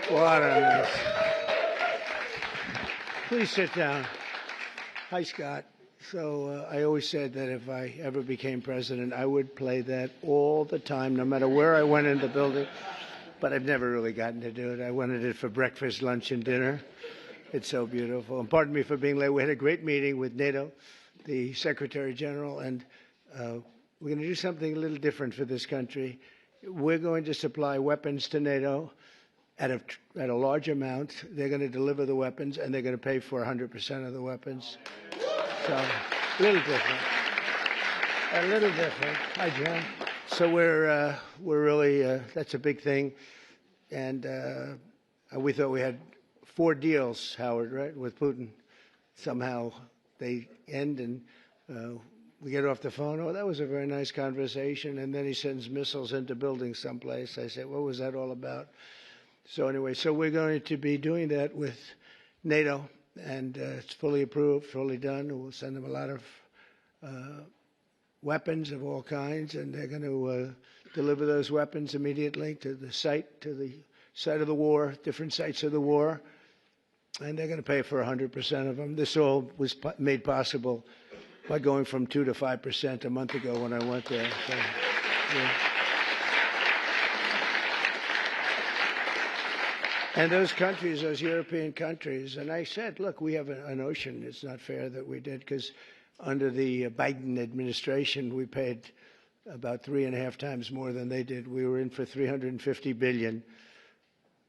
What a nice. Please sit down. Hi, Scott. So I always said that if I ever became president, I would play that all the time, no matter where I went in the building. But I've never really gotten to do it. I wanted it for breakfast, lunch, and dinner. It's so beautiful. And pardon me for being late. We had a great meeting with NATO, the Secretary General, and we're going to do something a little different for this country. We're going to supply weapons to NATO at a large amount. They're going to deliver the weapons, and they're going to pay for 100% of the weapons. So a little different. A little different. Hi, John. So we're really that's a big thing, and we thought we had 4 deals, Howard, right, with Putin. Somehow they end, and we get off the phone. Oh, that was a very nice conversation, and then he sends missiles into buildings someplace. I said, what was that all about? So anyway, so we're going to be doing that with NATO, and it's fully approved, fully done. We'll send them a lot of weapons of all kinds, and they're going to deliver those weapons immediately to the site of the war, different sites of the war, and they're going to pay for 100% of them. This all was made possible by going from 2% to 5% a month ago when I went there. So, yeah. And those countries, those European countries, and I said, look, we have an ocean. It's not fair that we did, because under the Biden administration, we paid about 3.5 times more than they did. We were in for $350 billion.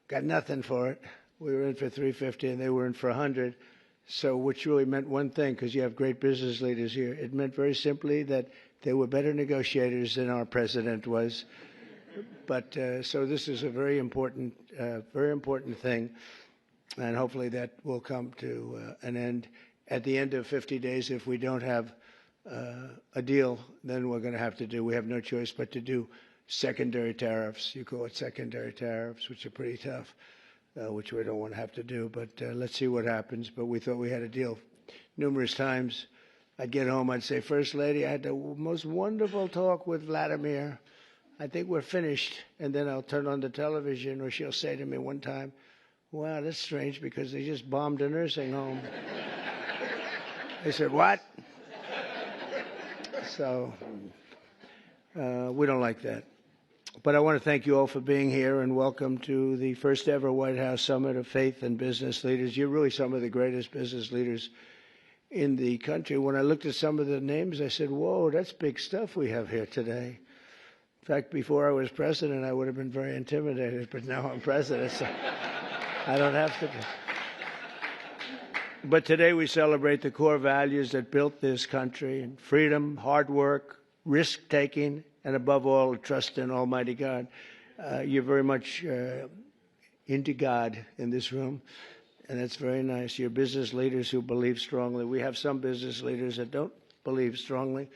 Got nothing for it. We were in for $350, and they were in for $100. So, which really meant one thing, because you have great business leaders here. It meant very simply that they were better negotiators than our president was. But so this is a very important thing, and hopefully that will come to an end. At the end of 50 days, if we don't have a deal, then we're going to have to do. We have no choice but to do secondary tariffs. You call it secondary tariffs, which are pretty tough, which we don't want to have to do. But let's see what happens. But we thought we had a deal. Numerous times, I'd get home, I'd say, First Lady, I had the most wonderful talk with Vladimir. I think we're finished. And then I'll turn on the television, or she'll say to me one time, wow, that's strange, because they just bombed a nursing home. I said, what? So we don't like that. But I want to thank you all for being here, and welcome to the first ever White House Summit of Faith and Business Leaders. You're really some of the greatest business leaders in the country. When I looked at some of the names, I said, whoa, that's big stuff we have here today. In fact, before I was president, I would have been very intimidated, but now I'm president, so I don't have to be. But today we celebrate the core values that built this country: and freedom, hard work, risk-taking, and above all, trust in Almighty God. You're very much into God in this room, and that's very nice. You're business leaders who believe strongly. We have some business leaders that don't believe strongly,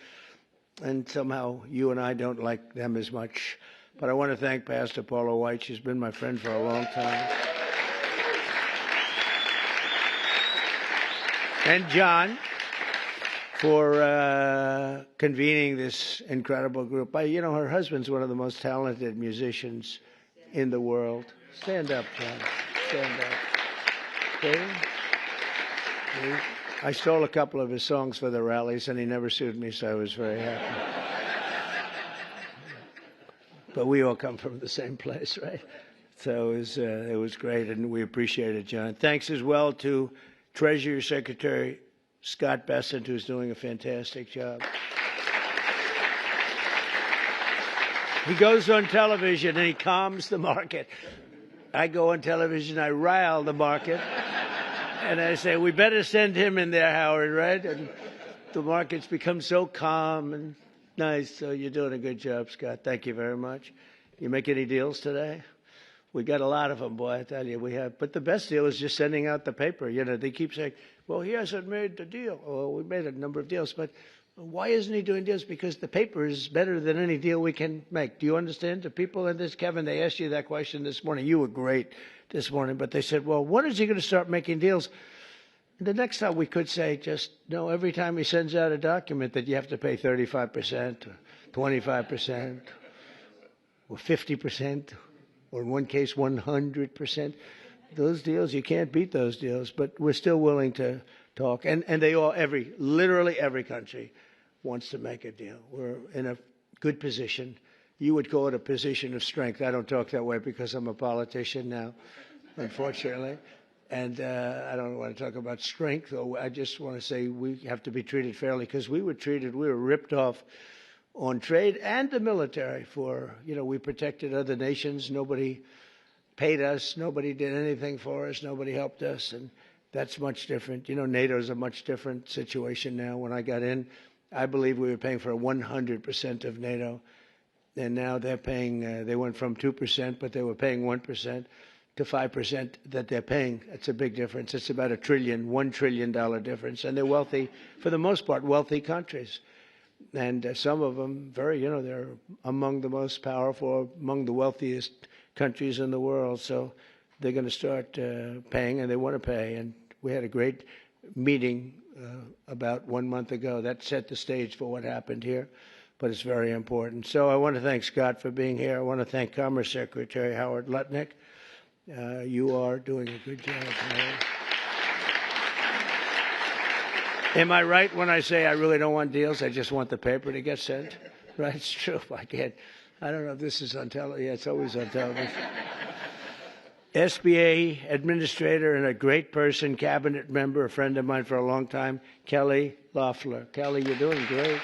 and somehow you and I don't like them as much. But I want to thank Pastor Paula White. She's been my friend for a long time. And John for convening this incredible group. You know, her husband's one of the most talented musicians in the world. Stand up, John. Stand up. Okay? I stole a couple of his songs for the rallies, and he never sued me, so I was very happy. But we all come from the same place, right? So it was great, and we appreciate it, John. Thanks as well to Treasury Secretary Scott Bessent, who's doing a fantastic job. He goes on television and he calms the market. I go on television, I rile the market. And I say, we better send him in there, Howard, right? And the market's become so calm and nice. So you're doing a good job, Scott. Thank you very much. You make any deals today? We got a lot of them, boy, I tell you. We have. But the best deal is just sending out the paper. You know, they keep saying, well, he hasn't made the deal. Well, we made a number of deals. But why isn't he doing deals? Because the paper is better than any deal we can make. Do you understand? The people in this, Kevin, they asked you that question this morning. You were great this morning. But they said, well, when is he going to start making deals? And the next time we could say, just, no, every time he sends out a document that you have to pay 35% or 25% or 50%. or in one case 100%. Those deals, you can't beat those deals, but we're still willing to talk. And they all, literally every country wants to make a deal. We're in a good position. You would call it a position of strength. I don't talk that way because I'm a politician now, unfortunately. And I don't want to talk about strength. I just want to say we have to be treated fairly, because we were ripped off on trade and the military for, we protected other nations. Nobody paid us. Nobody did anything for us. Nobody helped us. And that's much different. NATO's a much different situation now. When I got in, I believe we were paying for 100% of NATO. And now they're paying, they went from 2%, but they were paying 1%. To 5% that they're paying. It's a big difference. It's about $1 trillion difference. And they're wealthy, for the most part, wealthy countries. And some of them they're among the most powerful, among the wealthiest countries in the world. So they're going to start paying, and they want to pay. And we had a great meeting about 1 month ago. That set the stage for what happened here. But it's very important. So I want to thank Scott for being here. I want to thank Commerce Secretary Howard Lutnick. You are doing a good job. Am I right when I say I really don't want deals? I just want the paper to get sent? Right? It's true. I don't know if this is on television. Yeah, it's always on television. SBA administrator and a great person, cabinet member, a friend of mine for a long time, Kelly Loeffler. Kelly, you're doing great.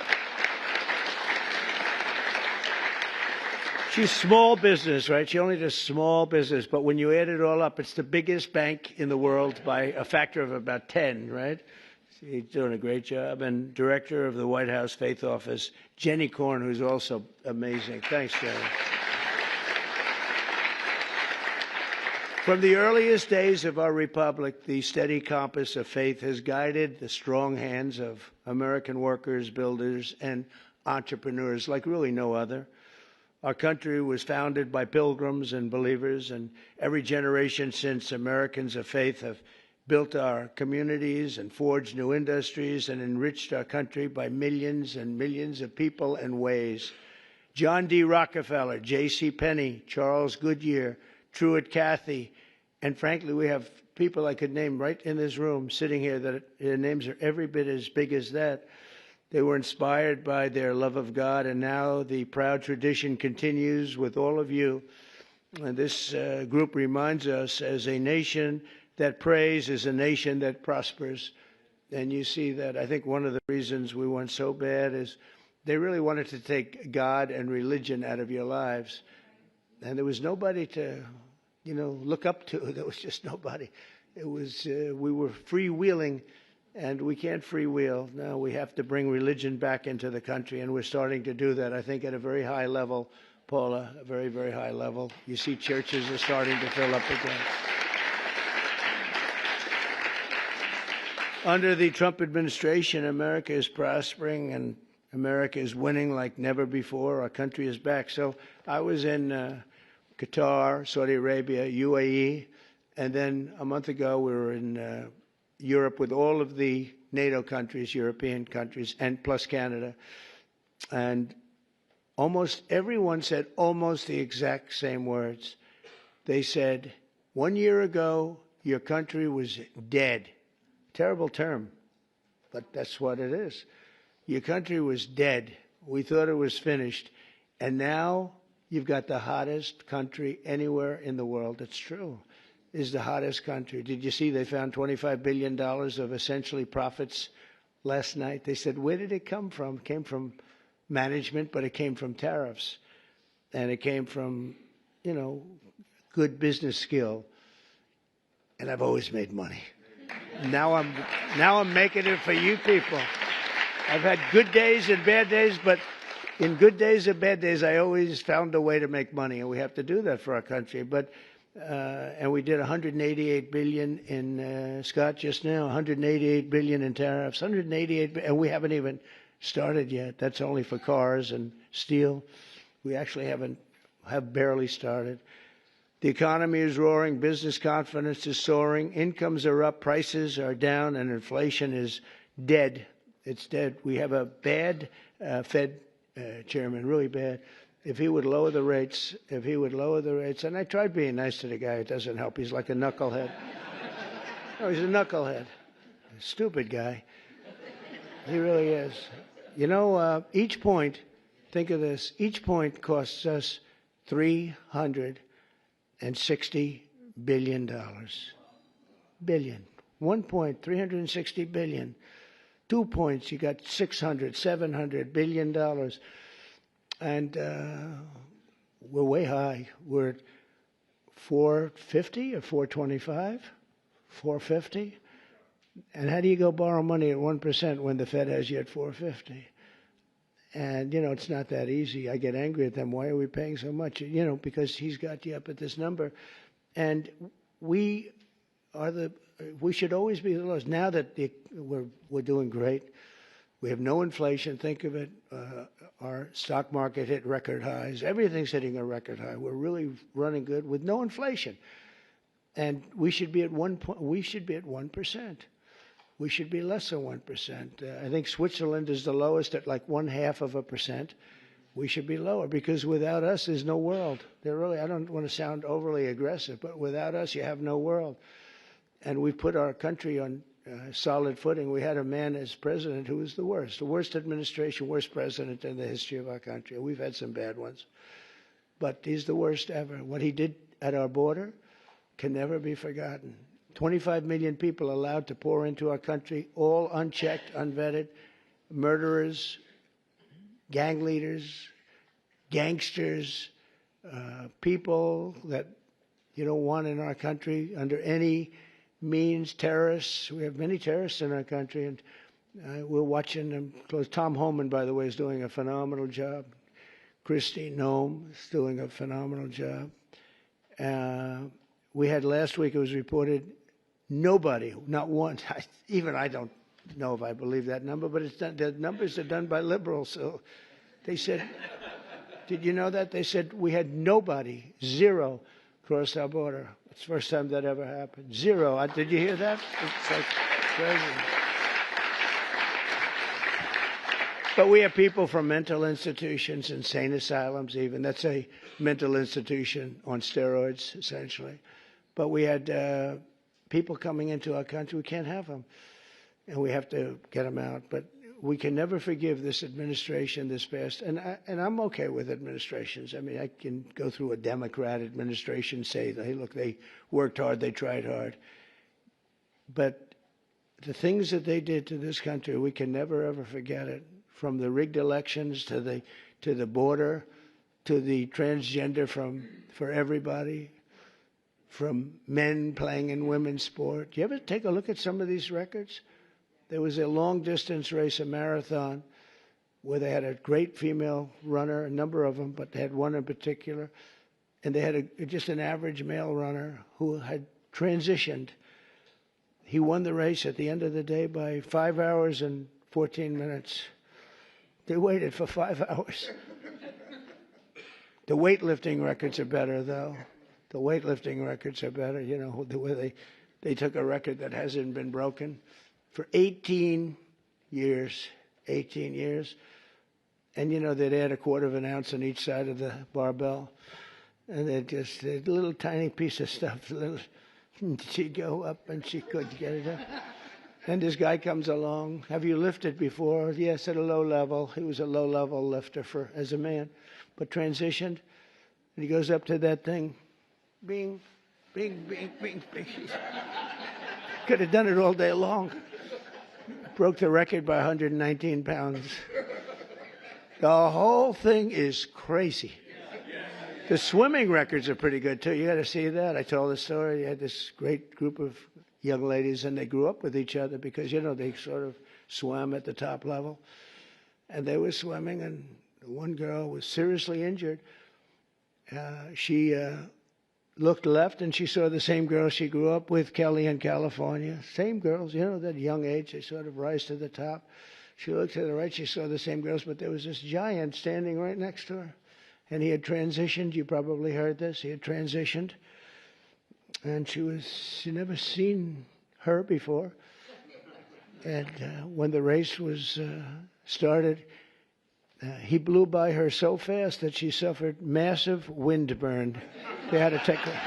She's small business, right? She only does small business. But when you add it all up, it's the biggest bank in the world by a factor of about 10, right? She's doing a great job. And director of the White House Faith Office, Jenny Korn, who's also amazing. Thanks, Jenny. From the earliest days of our republic, the steady compass of faith has guided the strong hands of American workers, builders, and entrepreneurs like really no other. Our country was founded by pilgrims and believers, and every generation since, Americans of faith have built our communities and forged new industries and enriched our country by millions and millions of people and ways. John D. Rockefeller, J.C. Penney, Charles Goodyear, Truett Cathy, and frankly, we have people I could name right in this room sitting here that their names are every bit as big as that. They were inspired by their love of God, and now the proud tradition continues with all of you. And this group reminds us, as a nation that prays is a nation that prospers. And you see that. I think one of the reasons we went so bad is they really wanted to take God and religion out of your lives. And there was nobody to, look up to. There was just nobody. It was, we were freewheeling. And we can't freewheel. Now we have to bring religion back into the country, and we're starting to do that, I think, at a very high level, Paula, a very, very high level. You see churches are starting to fill up again. Under the Trump administration, America is prospering, and America is winning like never before. Our country is back. So I was in Qatar, Saudi Arabia, UAE, and then a month ago we were in Europe with all of the NATO countries, European countries, and plus Canada. And almost everyone said almost the exact same words. They said, 1 year ago, your country was dead. Terrible term, but that's what it is. Your country was dead. We thought it was finished. And now you've got the hottest country anywhere in the world. It's true. Is the hottest country. Did you see they found $25 billion of essentially profits last night? They said, where did it come from? It came from management, but it came from tariffs. And it came from, good business skill. And I've always made money. Now I'm making it for you people. I've had good days and bad days, but in good days and bad days, I always found a way to make money. And we have to do that for our country. But and we did 188 billion in Scott just now, 188 billion in tariffs, 188, and we haven't even started yet. That's only for cars and steel. We actually have barely started. The economy is roaring, business confidence is soaring, incomes are up, prices are down, and inflation is dead. It's dead. We have a bad Fed chairman, really bad. if he would lower the rates, and I tried being nice to the guy, it doesn't help. He's like a knucklehead. No, he's a knucklehead. A stupid guy. He really is. You know, each point, think of this, each point costs us $360 billion. Billion. 1 point, $360 billion. 2 points, you got $600, $700 billion. And we're way high. We're at 450 or 425? 450? And how do you go borrow money at 1% when the Fed has you at 450? And, you know, it's not that easy. I get angry at them. Why are we paying so much? You know, because he's got you up at this number. And we should always be the lowest. Now that we're doing great, we have no inflation. Think of it. Our stock market hit record highs. Everything's hitting a record high. We're really running good with no inflation. And we should be at 1%. We should be less than 1%. I think Switzerland is the lowest at like 0.5%. We should be lower because without us, there's no world. I don't want to sound overly aggressive, but without us, you have no world. And we've put our country on solid footing. We had a man as president who was the worst administration, worst president in the history of our country. We've had some bad ones, but he's the worst ever. What he did at our border can never be forgotten. 25 million people allowed to pour into our country, all unchecked, unvetted, murderers, gang leaders, gangsters, people that you don't want in our country under any means, terrorists. We have many terrorists in our country, and we're watching them close. Tom Homan, by the way, is doing a phenomenal job. Kristi Noem is doing a phenomenal job. We had last week, it was reported, nobody, not one, even I don't know if I believe that number, but it's done, the numbers are done by liberals. So they said, did you know that? They said we had nobody, zero, cross our border. It's the first time that ever happened. Zero. Did you hear that? It's like crazy. But we have people from mental institutions, insane asylums even. That's a mental institution on steroids, essentially. But we had people coming into our country. We can't have them. And we have to get them out. But we can never forgive this administration, this past. And I'm okay with administrations. I mean, I can go through a Democrat administration, say, hey, look, they worked hard, they tried hard. But the things that they did to this country, we can never, ever forget it. From the rigged elections to the border, to the transgender for everybody, from men playing in women's sport. Do you ever take a look at some of these records? There was a long-distance race, a marathon, where they had a great female runner, a number of them, but they had one in particular, and they had just an average male runner who had transitioned. He won the race at the end of the day by 5 hours and 14 minutes. They waited for 5 hours. The weightlifting records are better, though. The weightlifting records are better. You know, the way they took a record that hasn't been broken for 18 years. 18 years. And, you know, they'd add a quarter of an ounce on each side of the barbell. And they'd just a little tiny piece of stuff. She'd go up and she couldn't get it up. And this guy comes along. Have you lifted before? Yes, at a low level. He was a low-level lifter as a man, but transitioned. And he goes up to that thing. Bing, bing, bing, bing, bing. Could have done it all day long. Broke the record by 119 pounds. The whole thing is crazy. The swimming records are pretty good, too. You got to see that. I told the story. You had this great group of young ladies, and they grew up with each other because, you know, they sort of swam at the top level. And they were swimming, and one girl was seriously injured. She looked left, and she saw the same girl she grew up with, Kelly, in California. Same girls, you know, that young age, they sort of rise to the top. She looked to the right, she saw the same girls, but there was this giant standing right next to her. And he had transitioned. You probably heard this. He had transitioned. And she'd never seen her before. And when the race was started, He blew by her so fast that she suffered massive windburn. They had to take her.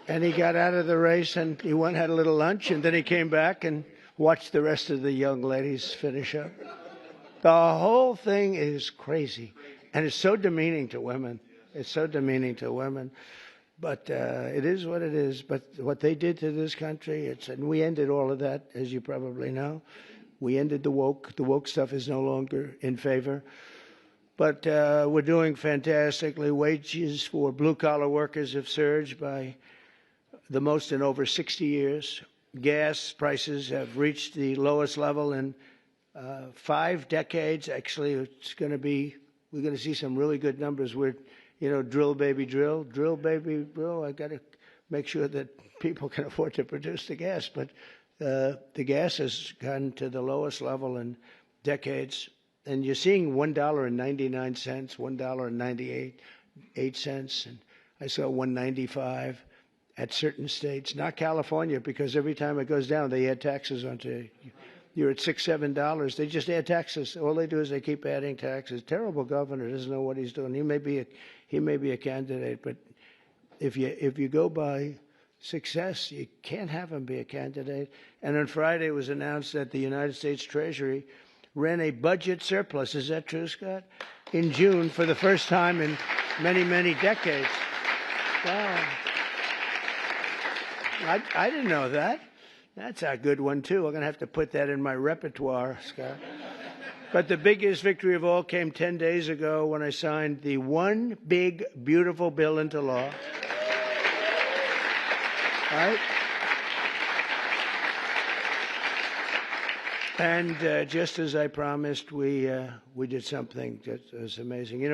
And he got out of the race, and he went and had a little lunch, and then he came back and watched the rest of the young ladies finish up. The whole thing is crazy, and it's so demeaning to women. It's so demeaning to women. But it is what it is. But what they did to this country, and we ended all of that, as you probably know. We ended the woke. The woke stuff is no longer in favor. But we're doing fantastically. Wages for blue-collar workers have surged by the most in over 60 years. Gas prices have reached the lowest level in 5 decades. Actually, we're going to see some really good numbers. Drill, baby, drill. Drill, baby, drill. I got to make sure that people can afford to produce the gas. But the gas has gone to the lowest level in decades. And you're seeing $1.99, $1.98, and I saw $1.95 at certain states. Not California, because every time it goes down, they add taxes onto it. You're at $6, $7. They just add taxes. All they do is they keep adding taxes. Terrible governor, doesn't know what he's doing. He may be a candidate, but if you go by success, you can't have him be a candidate. And on Friday, it was announced that the United States Treasury ran a budget surplus. Is that true, Scott? In June, for the first time in many, many decades. Wow. I didn't know that. That's a good one, too. I'm going to have to put that in my repertoire, Scott. But the biggest victory of all came 10 days ago when I signed the One Big Beautiful Bill into law. Right? And just as I promised, we did something that was amazing.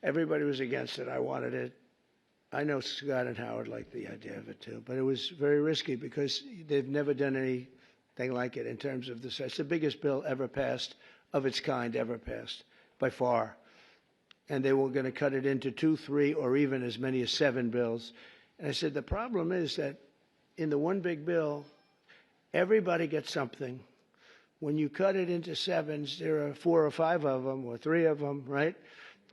Everybody was against it. I wanted it. I know Scott and Howard liked the idea of it too, but it was very risky because they've never done anything like it in terms of the size. It's the biggest bill ever passed, of its kind ever passed, by far. And they were going to cut it into 2, 3, or even as many as 7 bills. And I said, the problem is that in the one big bill, everybody gets something. When you cut it into 7s, there are 4 or 5 of them, or 3 of them, right,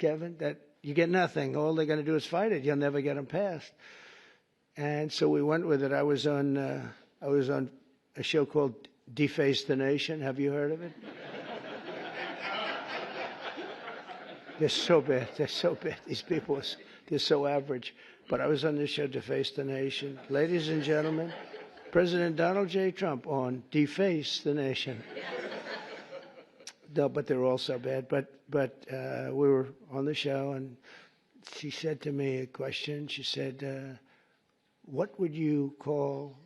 Kevin, that you get nothing. All they're going to do is fight it. You'll never get them passed. And so we went with it. I was on a show called Deface the Nation. Have you heard of it? They're so bad. They're so bad. These people, they're so average. But I was on this show, Deface the Nation. Ladies and gentlemen, President Donald J. Trump on Deface the Nation. No, but they're all so bad. But we were on the show, and she said to me a question. She said, what would you call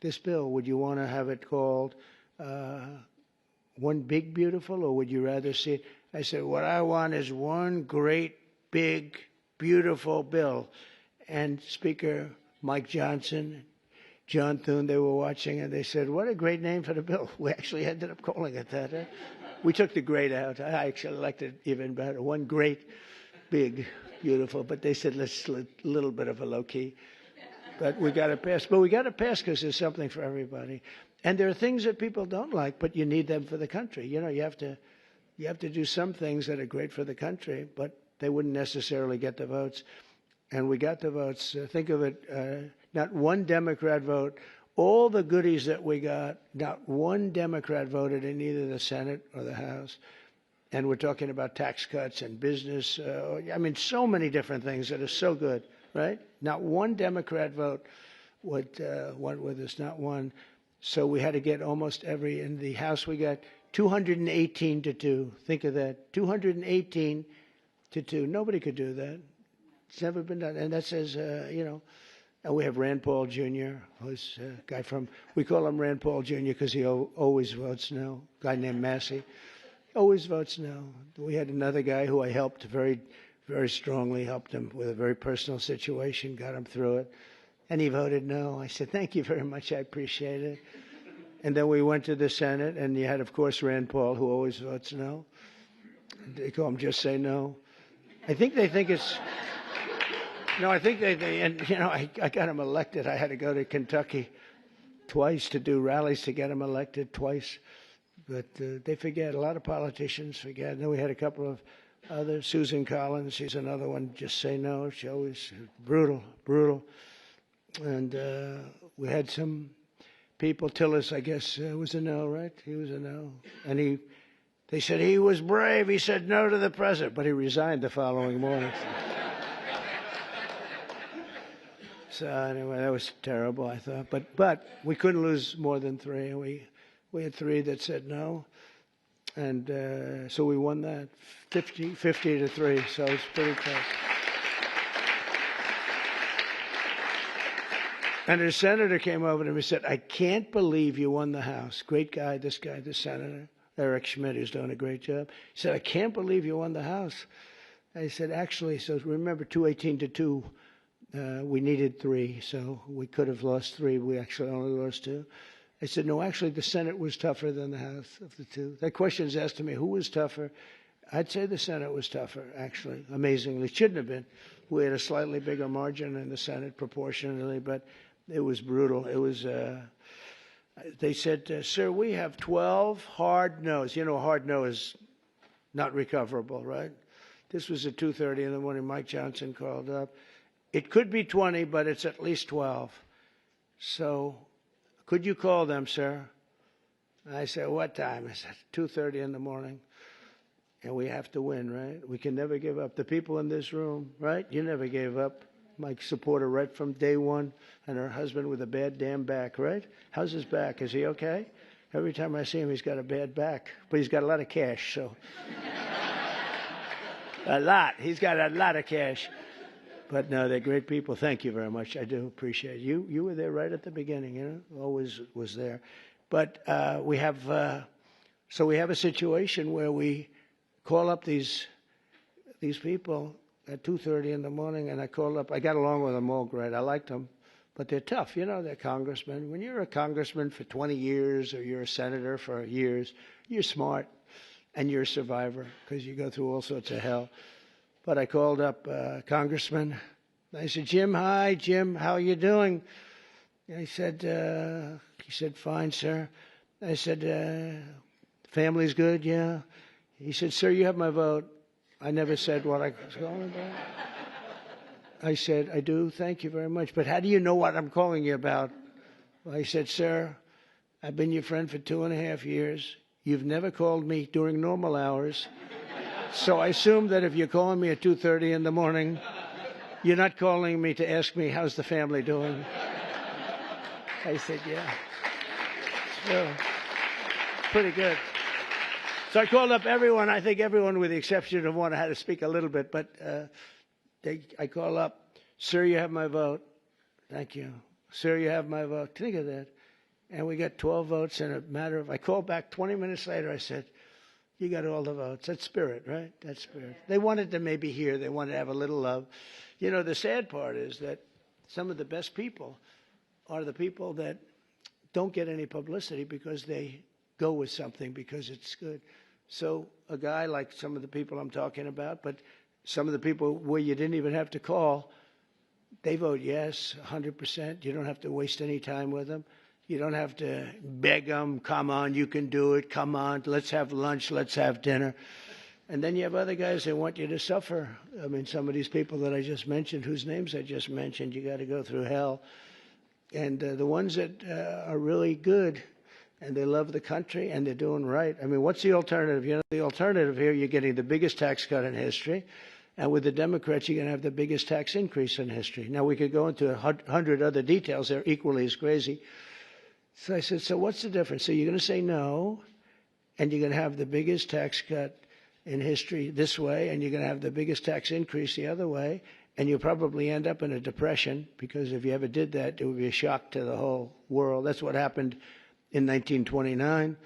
this bill? Would you want to have it called One Big Beautiful, or would you rather see it? I said, what I want is one great, big, beautiful bill. And Speaker Mike Johnson, John Thune, they were watching, and they said, what a great name for the bill. We actually ended up calling it that. We took the great out. I actually liked it even better. One great, big, beautiful. But they said, let's a little bit of a low key. But we got to pass. But we got to pass because there's something for everybody. And there are things that people don't like, but you need them for the country. You have to do some things that are great for the country, but they wouldn't necessarily get the votes. And we got the votes. Think of it, not one Democrat vote. All the goodies that we got, not one Democrat voted in either the Senate or the House. And we're talking about tax cuts and business. So many different things that are so good, right? Not one Democrat vote went with us, not one. So we had to get almost every. In the House, we got 218 to 2. Think of that, 218 to 2. Nobody could do that. It's never been done. And that says, and we have Rand Paul Jr., who's a guy we call him Rand Paul Jr. because he always votes no. A guy named Massey, always votes no. We had another guy who I helped very, very strongly, helped him with a very personal situation, got him through it. And he voted no. I said, thank you very much, I appreciate it. And then we went to the Senate, and you had, of course, Rand Paul, who always votes no. They call him Just Say No. I think they think it's... No, I think I got him elected. I had to go to Kentucky twice to do rallies to get him elected twice. But they forget. A lot of politicians forget. And then we had a couple of others. Susan Collins, she's another one. Just say no. She always brutal. And we had some people. Tillis, I guess, was a no, right? He was a no. And they said he was brave. He said no to the president, but he resigned the following morning. So anyway, that was terrible, I thought. But we couldn't lose more than three. We had three that said no, and so we won that 50 to 3. So it's pretty close. And a senator came over to me and said, "I can't believe you won the House." Great guy, this senator, Eric Schmidt, who's doing a great job. He said, "I can't believe you won the House." I said, "Actually," so remember 218 to 2. We needed 3, so we could have lost 3. We actually only lost 2. I said, "No, actually, the Senate was tougher than the House of the 2." That question is asked to me, who was tougher? I'd say the Senate was tougher, actually, amazingly. It shouldn't have been. We had a slightly bigger margin in the Senate proportionally, but it was brutal. It was, they said, "Sir, we have 12 hard no's." You know, a hard no is not recoverable, right? This was at 2:30 in the morning. Mike Johnson called up. "It could be 20, but it's at least 12. So could you call them, sir?" I said, "What time?" I said, 2:30 in the morning. And we have to win, right? We can never give up. The people in this room, right? You never gave up. My supporter right from day one, and her husband with a bad damn back, right? How's his back? Is he okay? Every time I see him, he's got a bad back. But he's got a lot of cash, so. A lot. He's got a lot of cash. But no, they're great people. Thank you very much. I do appreciate you. You were there right at the beginning, you know, always was there. But we have a situation where we call up these people at 2:30 in the morning, and I called up. I got along with them all great. I liked them, but they're tough. You know, they're congressmen. When you're a congressman for 20 years or you're a senator for years, you're smart and you're a survivor because you go through all sorts of hell. But I called up Congressman. I said, "Jim, hi, Jim, how are you doing?" He said, "Fine, sir." I said, "Family's good, yeah?" He said, "Sir, you have my vote." I never said what I was calling about. I said, "I do, thank you very much. But how do you know what I'm calling you about?" I said, "Sir, I've been your friend for 2.5 years. You've never called me during normal hours. So I assume that if you're calling me at 2:30 in the morning, you're not calling me to ask me how's the family doing." I said, "Yeah." So, pretty good. So I called up everyone. I think everyone with the exception of one. I had to speak a little bit, but I call up, "Sir, you have my vote." "Thank you." "Sir, you have my vote." Think of that. And we got 12 votes in a matter of, I called back 20 minutes later. I said, "You got all the votes." That's spirit, right? That's spirit. They wanted to maybe hear. They wanted to have a little love. You know, the sad part is that some of the best people are the people that don't get any publicity because they go with something because it's good. So a guy like some of the people I'm talking about, but some of the people where you didn't even have to call, they vote yes, 100%. You don't have to waste any time with them. You don't have to beg them, "Come on, you can do it. Come on, let's have lunch, let's have dinner." And then you have other guys that want you to suffer. I mean, some of these people that I just mentioned, whose names I just mentioned, you got to go through hell. And the ones that are really good and they love the country and they're doing right. I mean, what's the alternative? You know, the alternative here, you're getting the biggest tax cut in history. And with the Democrats, you're going to have the biggest tax increase in history. Now, we could go into 100 other details. They're equally as crazy. So I said, "So what's the difference?" So you're going to say no, and you're going to have the biggest tax cut in history this way, and you're going to have the biggest tax increase the other way, and you'll probably end up in a depression because if you ever did that, it would be a shock to the whole world. That's what happened in 1929.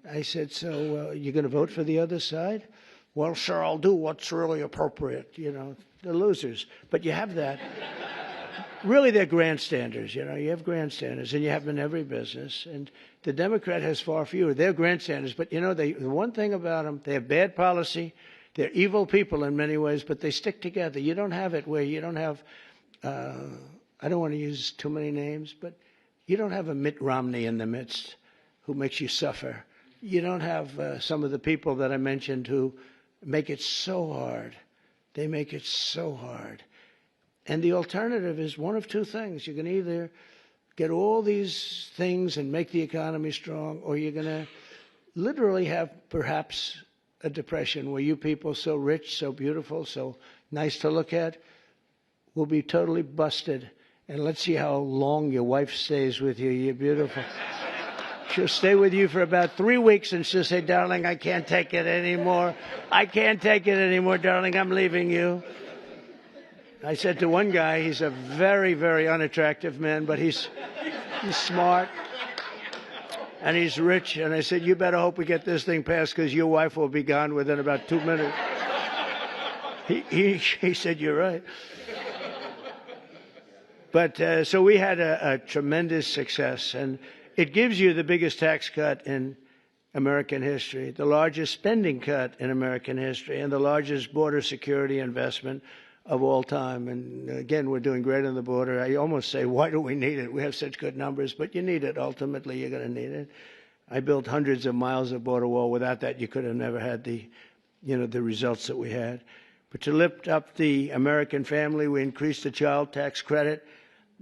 I said, "So you're going to vote for the other side?" "Well, sir, I'll do what's really appropriate." You know, the losers. But you have that. Really, they're grandstanders. You know, you have grandstanders, and you have them in every business. And the Democrat has far fewer. They're grandstanders, but you know, the one thing about them, they have bad policy. They're evil people in many ways, but they stick together. You don't have it where you don't have. I don't want to use too many names, but You don't have a Mitt Romney in the midst who makes you suffer. You don't have some of the people that I mentioned who make it so hard. They make it so hard. And the alternative is one of two things. You can either get all these things and make the economy strong, or you're going to literally have perhaps a depression where you people so rich, so beautiful, so nice to look at will be totally busted. And let's see how long your wife stays with you. You're beautiful. She'll stay with you for about 3 weeks and she'll say, darling, I can't take it anymore. I can't take it anymore, darling. I'm leaving you. I said to one guy, he's a very, very unattractive man, but he's smart and he's rich. And I said, you better hope we get this thing passed because your wife will be gone within about 2 minutes. He said, you're right. But so we had a tremendous success, and it gives you the biggest tax cut in American history, the largest spending cut in American history, and the largest border security investment of all time. And again, we're doing great on the border. I almost say, why do we need it? We have such good numbers, but you need it. Ultimately, you're going to need it. I built hundreds of miles of border wall. Without that, you could have never had the results that we had. But to lift up the American family, we increased the child tax credit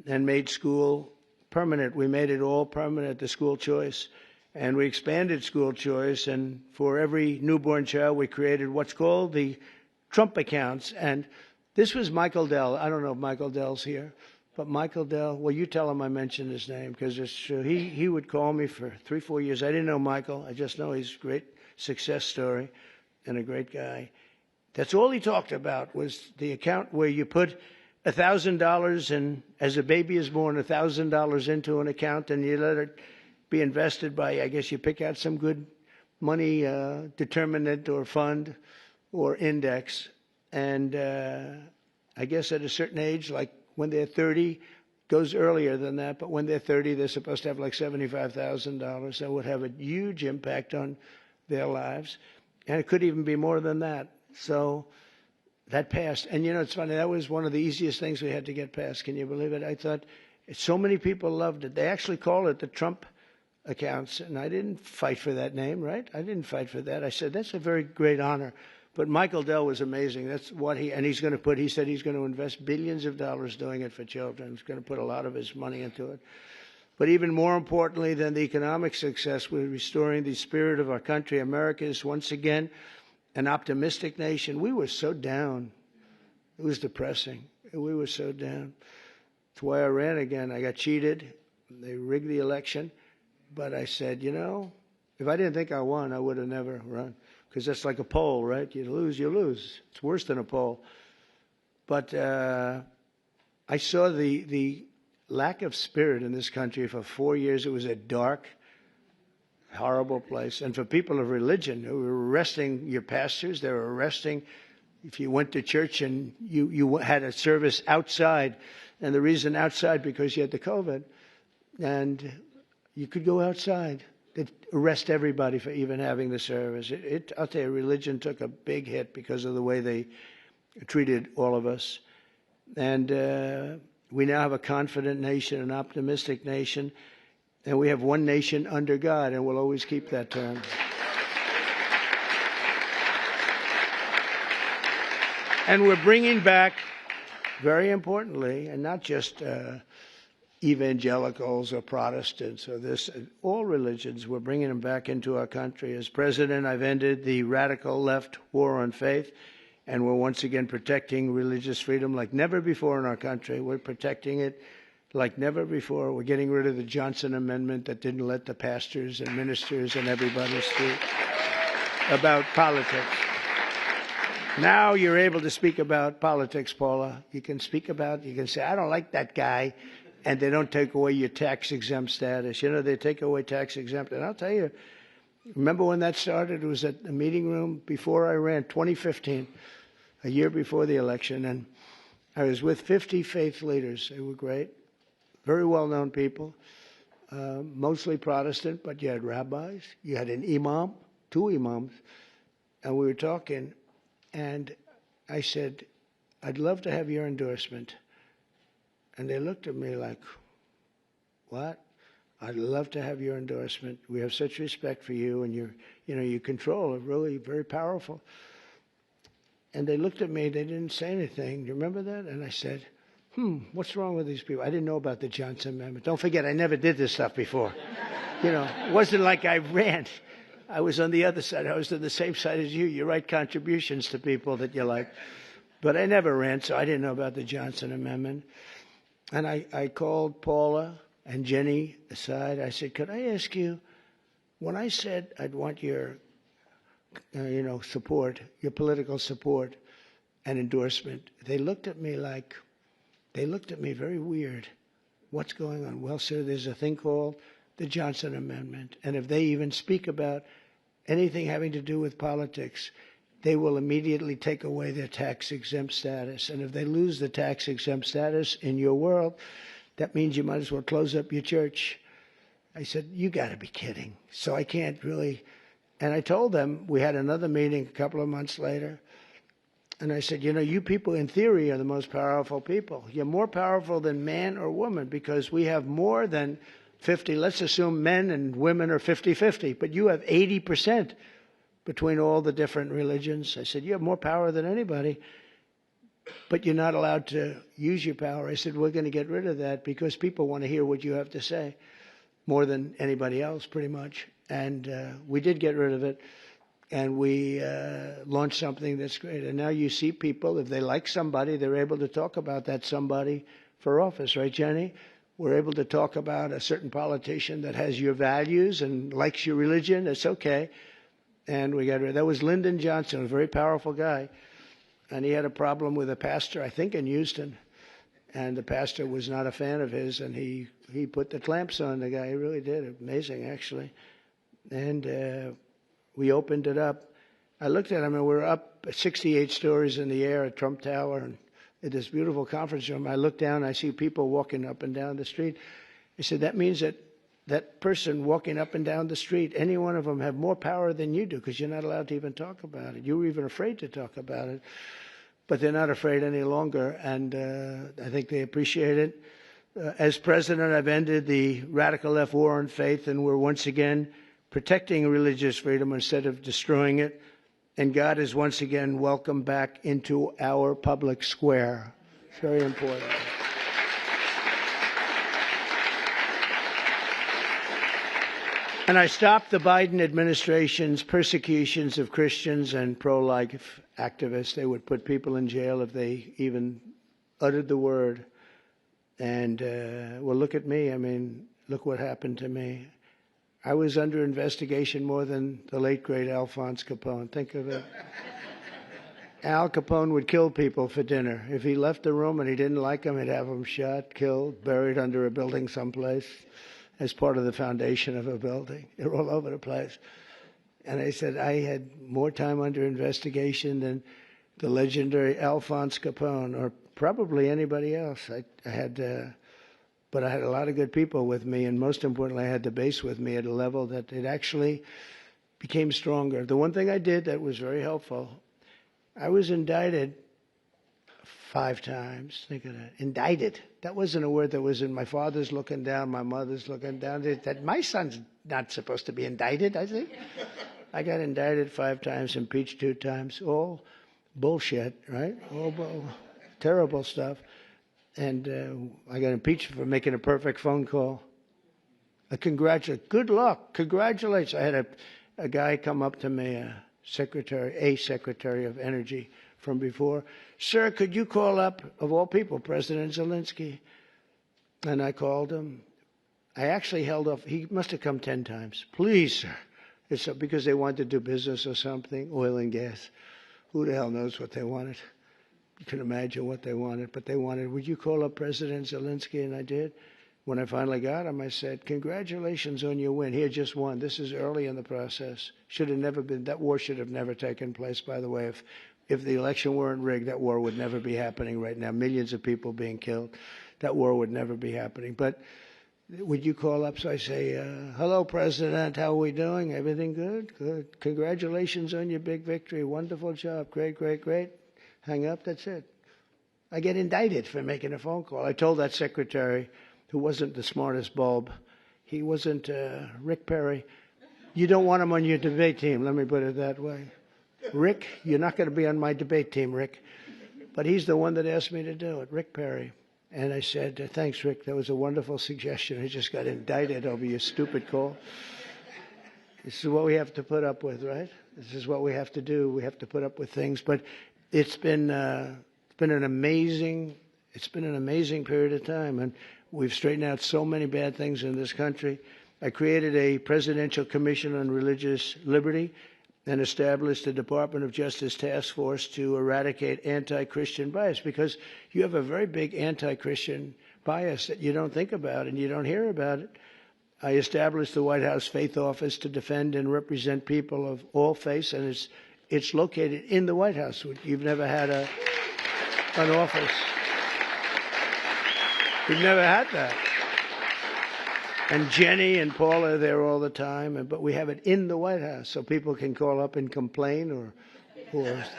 and made school permanent. We made it all permanent, the school choice. And we expanded school choice. And for every newborn child, we created what's called the Trump accounts. And this was Michael Dell. I don't know if Michael Dell's here. But Michael Dell, well, you tell him I mentioned his name because it's true. He would call me for 3-4 years. I didn't know Michael. I just know he's a great success story and a great guy. That's all he talked about was the account where you put $1,000 and as a baby is born, $1,000 into an account and you let it be invested by, I guess you pick out some good money determinant or fund or index. And I guess at a certain age, like when they're 30, goes earlier than that, but when they're 30, they're supposed to have like $75,000. That would have a huge impact on their lives. And it could even be more than that. So that passed. And, it's funny, that was one of the easiest things we had to get passed. Can you believe it? I thought so many people loved it. They actually call it the Trump accounts. And I didn't fight for that name, right? I didn't fight for that. I said, that's a very great honor. But Michael Dell was amazing. That's what he said he's going to invest billions of dollars doing it for children. He's going to put a lot of his money into it. But even more importantly than the economic success, we're restoring the spirit of our country. America is once again an optimistic nation. We were so down. It was depressing. We were so down. That's why I ran again. I got cheated. They rigged the election. But I said, if I didn't think I won, I would have never run. Because that's like a poll, right? You lose, you lose. It's worse than a poll. But I saw the lack of spirit in this country for 4 years. It was a dark, horrible place. And for people of religion who were arresting your pastors, they were arresting if you went to church and you had a service outside. And the reason outside, because you had the COVID. And you could go outside. They'd arrest everybody for even having the service. I'll tell you, religion took a big hit because of the way they treated all of us. And we now have a confident nation, an optimistic nation. And we have one nation under God, and we'll always keep that term. And we're bringing back, very importantly, and not just evangelicals or Protestants or all religions, we're bringing them back into our country. As president, I've ended the radical left war on faith, and we're once again protecting religious freedom like never before in our country. We're protecting it like never before. We're getting rid of the Johnson Amendment that didn't let the pastors and ministers and everybody speak about politics. Now you're able to speak about politics, Paula. You can say, I don't like that guy, and they don't take away your tax-exempt status. They take away tax-exempt. And I'll tell you, remember when that started? It was at the meeting room before I ran, 2015, a year before the election. And I was with 50 faith leaders. They were great, very well-known people, mostly Protestant, but you had rabbis. You had an imam, 2 imams. And we were talking, and I said, I'd love to have your endorsement. And they looked at me like, what? I'd love to have your endorsement. We have such respect for you, and your control are really very powerful. And they looked at me. They didn't say anything. Do you remember that? And I said, what's wrong with these people? I didn't know about the Johnson Amendment. Don't forget, I never did this stuff before. It wasn't like I ran. I was on the other side. I was on the same side as you. You write contributions to people that you like. But I never ran, so I didn't know about the Johnson Amendment. And I called Paula and Jenny aside. I said, could I ask you, when I said I'd want your, support, your political support and endorsement, they looked at me very weird. What's going on? Well, sir, there's a thing called the Johnson Amendment. And if they even speak about anything having to do with politics, they will immediately take away their tax-exempt status. And if they lose the tax-exempt status in your world, that means you might as well close up your church. I said, you got to be kidding. So I can't really. And I told them, we had another meeting a couple of months later. And I said, you people in theory are the most powerful people. You're more powerful than man or woman because we have more than 50. Let's assume men and women are 50-50. But you have 80% between all the different religions. I said, you have more power than anybody. But you're not allowed to use your power. I said, we're going to get rid of that because people want to hear what you have to say more than anybody else, pretty much. And we did get rid of it. And we launched something that's great. And now you see people, if they like somebody, they're able to talk about that somebody for office. Right, Jenny? We're able to talk about a certain politician that has your values and likes your religion. It's okay. And we got rid of that. Was Lyndon Johnson, a very powerful guy. And he had a problem with a pastor, I think in Houston. And the pastor was not a fan of his, and he put the clamps on the guy. He really did. Amazing, actually. And we opened it up. I looked at him, and we're up 68 stories in the air at Trump Tower, and at this beautiful conference room. I look down, I see people walking up and down the street. I said, that means that person walking up and down the street, any one of them have more power than you do because you're not allowed to even talk about it. You were even afraid to talk about it. But they're not afraid any longer, and I think they appreciate it. As president, I've ended the radical left war on faith, and we're once again protecting religious freedom instead of destroying it. And God is once again welcomed back into our public square. It's very important. And I stopped the Biden administration's persecutions of Christians and pro-life activists. They would put people in jail if they even uttered the word. And, well, look at me. I mean, look what happened to me. I was under investigation more than the late, great Alphonse Capone. Think of it. Al Capone would kill people for dinner. If he left the room and he didn't like them, he'd have them shot, killed, buried under a building someplace as part of the foundation of a building. They're all over the place. And I said I had more time under investigation than the legendary Alphonse Capone or probably anybody else. But I had a lot of good people with me, and most importantly, I had the base with me at a level that it actually became stronger. The one thing I did that was very helpful, I was indicted 5 times. Think of that. Indicted. That wasn't a word that was in my father's looking down, my mother's looking down. That my son's not supposed to be indicted, I think. I got indicted 5 times, impeached 2 times. All bullshit, right? All terrible stuff. And I got impeached for making a perfect phone call. Good luck. Congratulations. I had a guy come up to me, a secretary of energy from before. Sir, could you call up, of all people, President Zelensky? And I called him. I actually held off. He must have come 10 times. Please, sir. It's because they wanted to do business or something, oil and gas. Who the hell knows what they wanted? You can imagine what they wanted. But they wanted, would you call up President Zelensky? And I did. When I finally got him, I said, congratulations on your win. He had just won. This is early in the process. Should have never been. That war should have never taken place, by the way. If the election weren't rigged, that war would never be happening right now. Millions of people being killed. That war would never be happening. But would you call up? So I say, hello, President. How are we doing? Everything good? Good. Congratulations on your big victory. Wonderful job. Great, great, great. Hang up. That's it. I get indicted for making a phone call. I told that secretary, who wasn't the smartest bulb, He wasn't Rick Perry. You don't want him on your debate team, let me put it that way. Rick, you're not going to be on my debate team, Rick. But he's the one that asked me to do it, Rick Perry. And I said, thanks, Rick. That was a wonderful suggestion. I just got indicted over your stupid call. This is what we have to put up with, right? This is what we have to do. We have to put up with things. But it's been an amazing period of time, and we've straightened out so many bad things in this country. I created a Presidential Commission on Religious Liberty and established the Department of Justice Task Force to eradicate anti-Christian bias, because you have a very big anti-Christian bias that you don't think about and you don't hear about it. I established the White House Faith Office to defend and represent people of all faiths, and it's located in the White House. You've never had an office. We've never had that. And Jenny and Paul are there all the time, but we have it in the White House, so people can call up and complain, or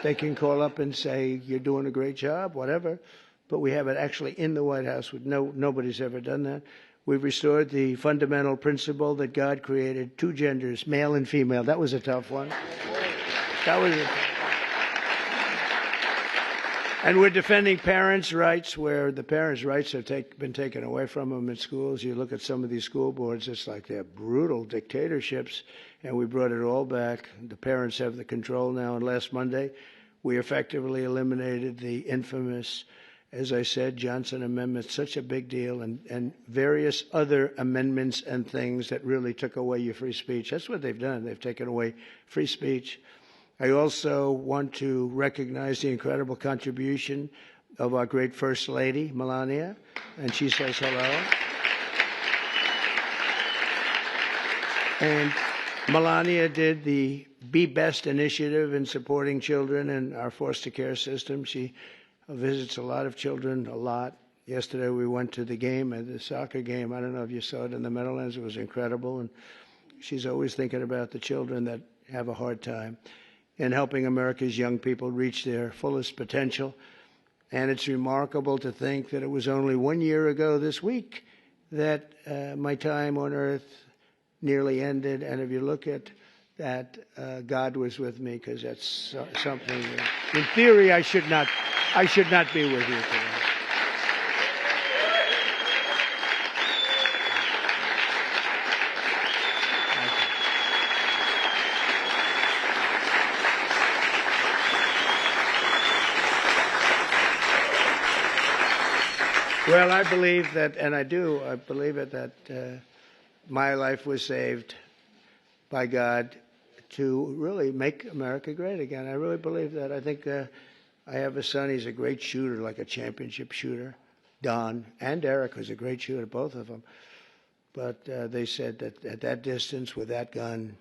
they can call up and say, you're doing a great job, whatever. But we have it actually in the White House. Nobody's ever done that. We've restored the fundamental principle that God created two genders, male and female. That was a tough one. And we're defending parents' rights where the parents' rights have been taken away from them in schools. You look at some of these school boards, it's like they're brutal dictatorships, and we brought it all back. The parents have the control now, and last Monday we effectively eliminated the infamous, as I said, Johnson Amendment, such a big deal, and various other amendments and things that really took away your free speech. That's what they've done. They've taken away free speech. I also want to recognize the incredible contribution of our great First Lady, Melania, and she says hello. And Melania did the Be Best initiative in supporting children in our foster care system. She visits a lot of children, a lot. Yesterday we went to the game, the soccer game. I don't know if you saw it in the Meadowlands. It was incredible. And she's always thinking about the children that have a hard time and helping America's young people reach their fullest potential. And it's remarkable to think that it was only 1 year ago this week that my time on earth nearly ended. And if you look at that, God was with me, because that's something that, in theory, I should not be with you today. Well, I believe that, and I believe it, that my life was saved by God to really make America great again. I really believe that. I think I have a son. He's a great shooter, like a championship shooter. Don and Eric was a great shooter, both of them. But they said that at that distance with that gun,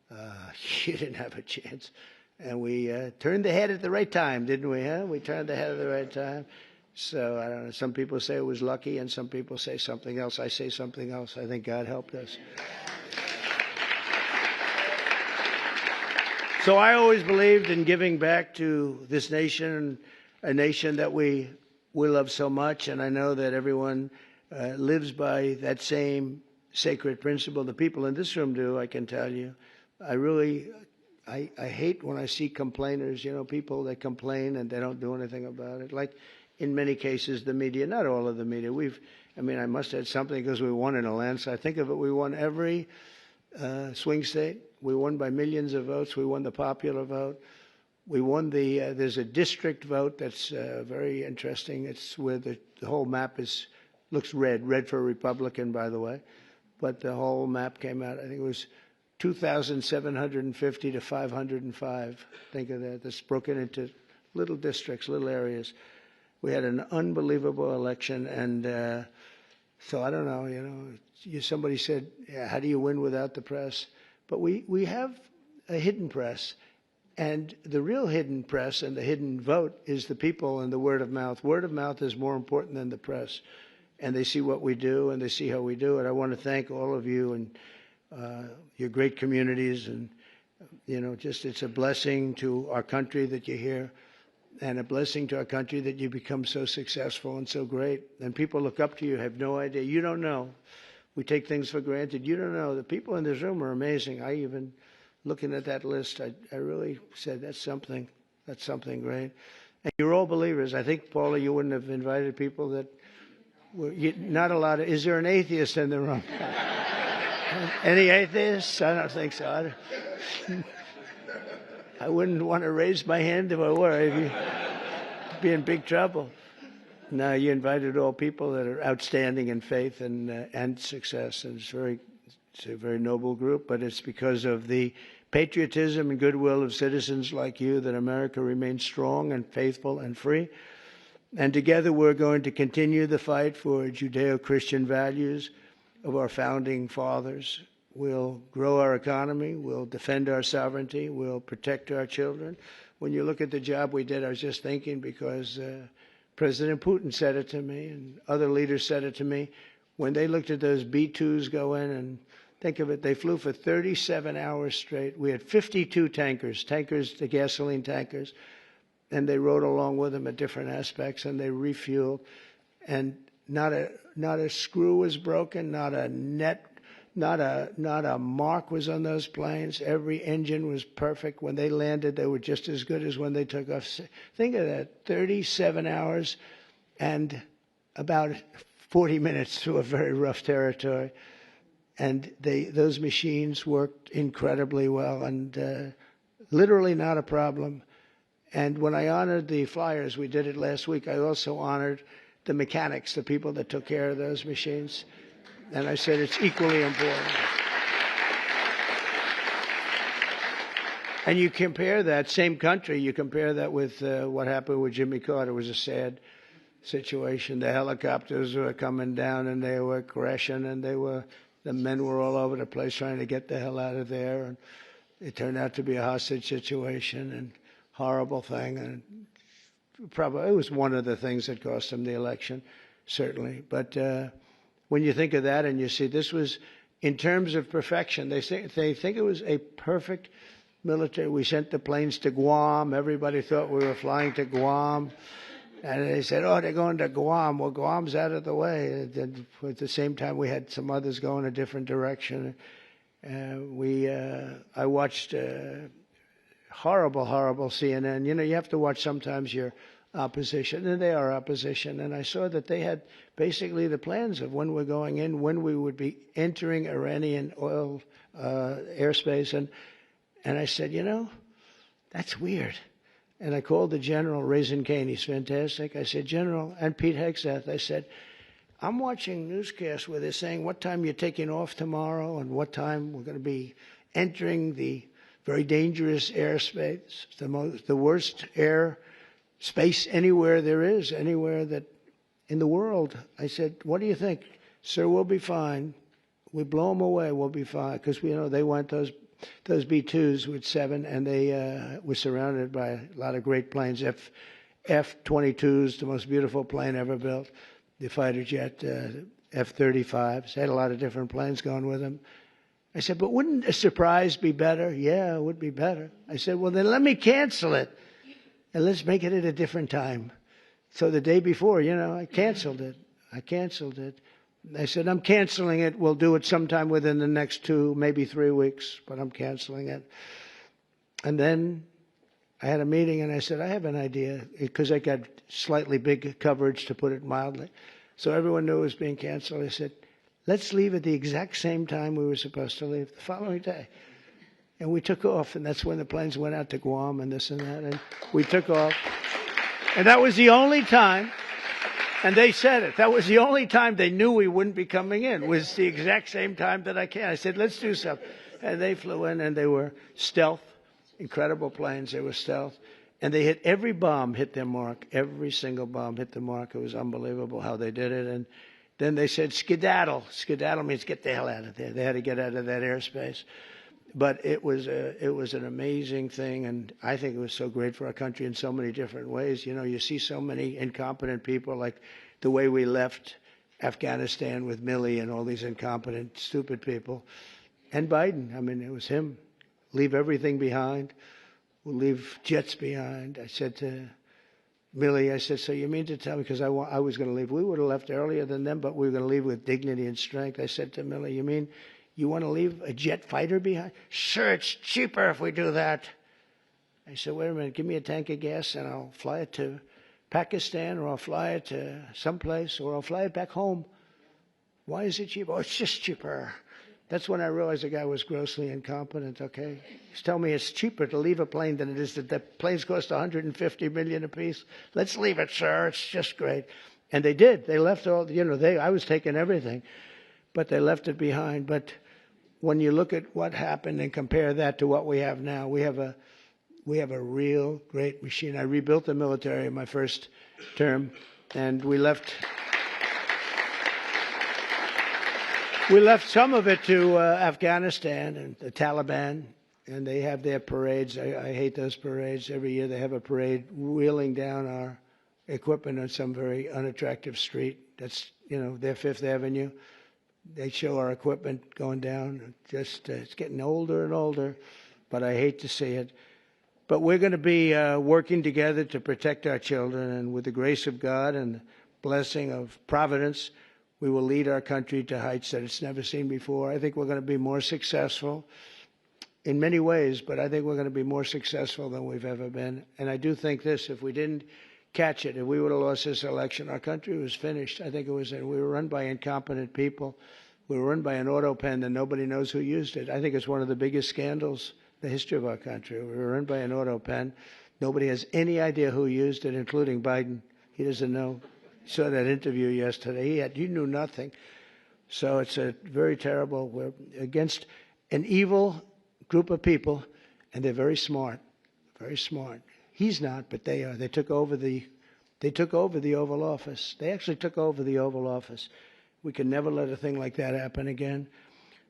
you didn't have a chance. And we turned the head at the right time, didn't we? Huh? We turned the head at the right time. So, I don't know, some people say it was lucky, and some people say something else. I say something else. I think God helped us. So I always believed in giving back to this nation, a nation that we love so much, and I know that everyone lives by that same sacred principle. The people in this room do, I can tell you. I hate when I see complainers, people that complain and they don't do anything about it. Like, in many cases, the media, not all of the media. I must have something because we won in a landslide. Think of it, we won every swing state. We won by millions of votes. We won the popular vote. We won there's a district vote that's very interesting. It's where the whole map looks red for Republican, by the way. But the whole map came out, I think it was 2,750 to 505. Think of that. That's broken into little districts, little areas. We had an unbelievable election, and so I don't know, somebody said, how do you win without the press? But we have a hidden press, and the real hidden press and the hidden vote is the people and the word of mouth. Word of mouth is more important than the press, and they see what we do, and they see how we do it. I want to thank all of you and your great communities, and, it's a blessing to our country that you're here. And a blessing to our country that you become so successful and so great. And people look up to you, have no idea. You don't know We take things for granted. You don't know. The people in this room are amazing. Looking at that list, I really said, that's something great. And you're all believers. I think, Paula, you wouldn't have invited people that were, not a lot of, is there an atheist in the room? Any atheists? I don't think so. I wouldn't want to raise my hand if I were. I'd be in big trouble. No, you invited all people that are outstanding in faith and success. And it's a very noble group, but it's because of the patriotism and goodwill of citizens like you that America remains strong and faithful and free. And together we're going to continue the fight for Judeo-Christian values of our founding fathers. We'll grow our economy. We'll defend our sovereignty. We'll protect our children. When you look at the job we did, I was just thinking because President Putin said it to me and other leaders said it to me. When they looked at those B-2s go in, and think of it, they flew for 37 hours straight. We had 52 tankers, the gasoline tankers, and they rode along with them at different aspects, and they refueled. And not a screw was broken, not a mark was on those planes. Every engine was perfect. When they landed, they were just as good as when they took off. Think of that, 37 hours and about 40 minutes through a very rough territory. And those machines worked incredibly well and literally not a problem. And when I honored the flyers, we did it last week, I also honored the mechanics, the people that took care of those machines. And I said it's equally important. And you compare that, same country, you compare that with what happened with Jimmy Carter. It was a sad situation. The helicopters were coming down and they were crashing and the men were all over the place trying to get the hell out of there. And it turned out to be a hostage situation and horrible thing. And probably it was one of the things that cost him the election, certainly. But when you think of that and you see this was, in terms of perfection, they think it was a perfect military. We sent the planes to Guam. Everybody thought we were flying to Guam. And they said, oh, they're going to Guam. Well, Guam's out of the way. And at the same time, we had some others going a different direction. I watched horrible CNN. You know, you have to watch sometimes your opposition, and they are opposition. And I saw that they had basically the plans of when we're going in, when we would be entering Iranian oil airspace. And I said, you know, that's weird. And I called the general, Raisin Kane. He's fantastic. I said, General, and Pete Hegseth, I said, I'm watching newscasts where they're saying what time you're taking off tomorrow and what time we're going to be entering the very dangerous airspace, the worst air space anywhere there is, anywhere that in the world. I said, what do you think? Sir, we'll be fine. We blow them away, we'll be fine. Because, you know, they went those B-2s with 7, and they were surrounded by a lot of great planes. F-22s, the most beautiful plane ever built. The fighter jet, F-35s. They had a lot of different planes going with them. I said, but wouldn't a surprise be better? Yeah, it would be better. I said, well, then let me cancel it, and let's make it at a different time. So the day before, you know, I canceled it. I said, I'm canceling it. We'll do it sometime within the next 2, maybe 3 weeks, but I'm canceling it. And then I had a meeting, and I said, I have an idea, because I got slightly big coverage, to put it mildly. So everyone knew it was being canceled. I said, let's leave at the exact same time we were supposed to leave, the following day. And we took off, and that's when the planes went out to Guam and this and that, and we took off. And that was the only time. And they said it. That was the only time they knew we wouldn't be coming in. It was the exact same time that I came. I said, let's do something. And they flew in, and they were stealth, incredible planes. They were stealth. And they hit every bomb, hit their mark. Every single bomb hit the mark. It was unbelievable how they did it. And then they said, skedaddle. Skedaddle means get the hell out of there. They had to get out of that airspace. But it was an amazing thing, and I think it was so great for our country in so many different ways. You know, you see so many incompetent people, like the way we left Afghanistan with Milley and all these incompetent, stupid people. And Biden, I mean, it was him. Leave everything behind. We'll leave jets behind. I said to Millie, I said, so you mean to tell me, because I was going to leave. We would have left earlier than them, but we were going to leave with dignity and strength. I said to Millie, you mean you want to leave a jet fighter behind? Sure, it's cheaper if we do that. I said, wait a minute, give me a tank of gas and I'll fly it to Pakistan, or I'll fly it to someplace, or I'll fly it back home. Why is it cheaper? Oh, it's just cheaper. That's when I realized the guy was grossly incompetent, okay? He's telling me it's cheaper to leave a plane than it is that the planes cost $150 million apiece. Let's leave it, sir. It's just great. And they did. They left all, I was taking everything, but they left it behind. But when you look at what happened and compare that to what we have now, we have a real great machine. I rebuilt the military in my first term, and we left some of it to Afghanistan and the Taliban, and they have their parades. I hate those parades. Every year they have a parade wheeling down our equipment on some very unattractive street. That's, their Fifth Avenue. They show our equipment going down. Just it's getting older and older, but I hate to see it. But we're going to be working together to protect our children, and with the grace of God and the blessing of Providence, we will lead our country to heights that it's never seen before. I think we're going to be more successful in many ways, but I think we're going to be more successful than we've ever been. And I do think this, if we didn't catch it, if we would have lost this election, our country was finished. I think we were run by incompetent people. We were run by an auto pen that nobody knows who used it. I think it's one of the biggest scandals in the history of our country. We were run by an auto pen. Nobody has any idea who used it, including Biden. He doesn't know. Saw that interview yesterday. You knew nothing. So it's a very terrible. We're against an evil group of people, and they're very smart. Very smart. He's not, but they are. They took over the Oval Office. They actually took over the Oval Office. We can never let a thing like that happen again.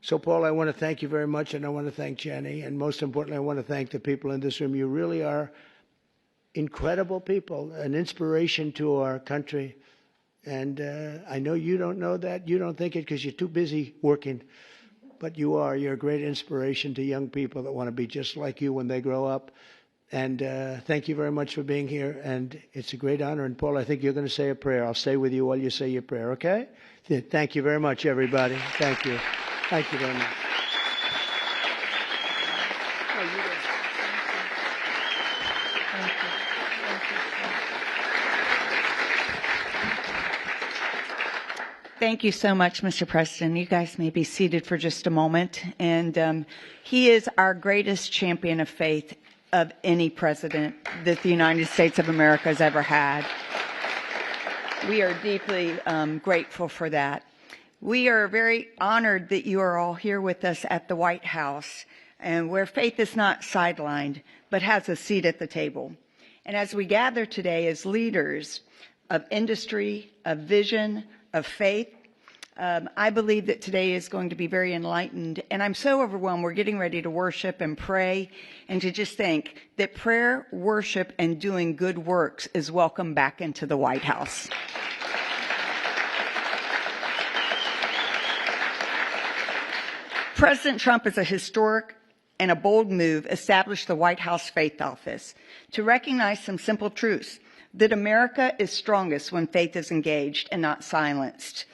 So, Paul, I want to thank you very much, and I want to thank Jenny, and most importantly, I want to thank the people in this room. You really are incredible people, an inspiration to our country. And I know you don't know that. You don't think it because you're too busy working. But you are. You're a great inspiration to young people that want to be just like you when they grow up. And thank you very much for being here. And it's a great honor. And, Paul, I think you're going to say a prayer. I'll stay with you while you say your prayer, okay? Thank you very much, everybody. Thank you. Thank you very much. Thank you so much, Mr. President. You guys may be seated for just a moment. And he is our greatest champion of faith of any president that the United States of America has ever had. We are deeply grateful for that. We are very honored that you are all here with us at the White House, and where faith is not sidelined, but has a seat at the table. And as we gather today as leaders of industry, of vision, of faith, I believe that today is going to be very enlightened. And I'm so overwhelmed. We're getting ready to worship and pray, and to just think that prayer, worship, and doing good works is welcome back into the White House. President Trump is a historic and a bold move established the White House Faith Office to recognize some simple truths: that America is strongest when faith is engaged and not silenced.